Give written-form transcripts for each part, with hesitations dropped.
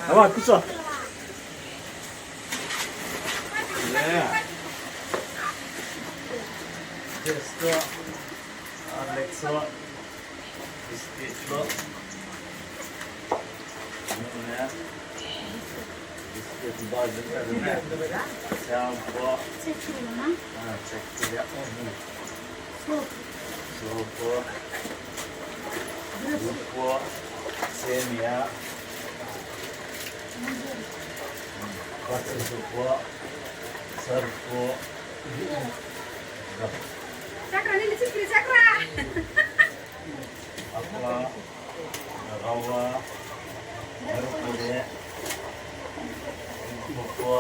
అవ్వ కూర్చో. Just Horlicks, బిస్కెట్లు, బిస్కెట్ బాగా షాంపూ, చక్కెర, సోపు, ఉప్పు, సేమియా, పసుపు, సర్పు, అప్ప, రవ్వ, మిరపొడి, ఉప్పు,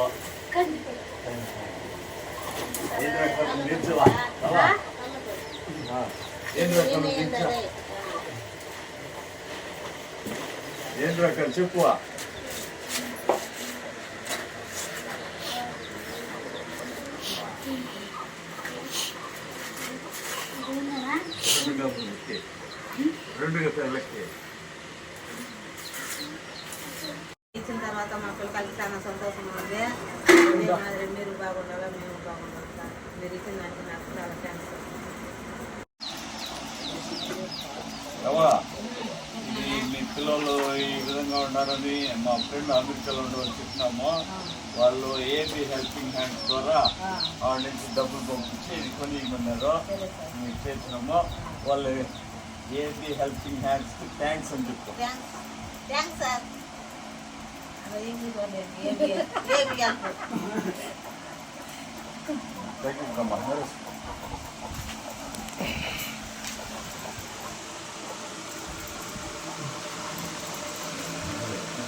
ఏం రకం మిర్చివా? ఏం రకం మిర్చి? ఏం రకం చెప్పువా? రెండు గంటలకి ఇచ్చిన తర్వాత మా పిల్లలకి చాలా సంతోషంగా ఉంది. మీరు బాగుండాలా, మేము బాగుండాలి సార్. మీరు ఇచ్చిన దానికి నాకు చాలా థ్యాంక్స్. మీ పిల్లలు ఈ విధంగా ఉన్నారని మా ఫ్రెండ్ అమెరికాలో ఉండవని చెప్తున్నాము. వాళ్ళు ఏబీ హెల్పింగ్ హ్యాండ్స్ ద్వారా వాళ్ళ నుంచి డబ్బులు పంపించి ఇది కొని ఇవ్వమన్నారు. మేము చేసినాము. వాళ్ళు ఏబీ హెల్పింగ్ హ్యాండ్స్ థ్యాంక్స్ అని చెప్తాం. Thanks sir.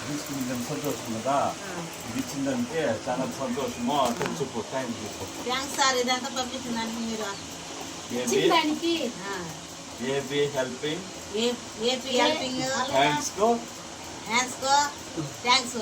తీసుకుని సంతోషం కదా, ఇది ఇచ్చిందంటే చాలా సంతోషము. అంటే చెప్పు థ్యాంక్స్ చెప్పు. Thanks sir. ఇదంతా పంపించిందంటే మీరు ఏబీ హెల్పింగ్ హ్యాండ్స్ కో థ్యాంక్స్.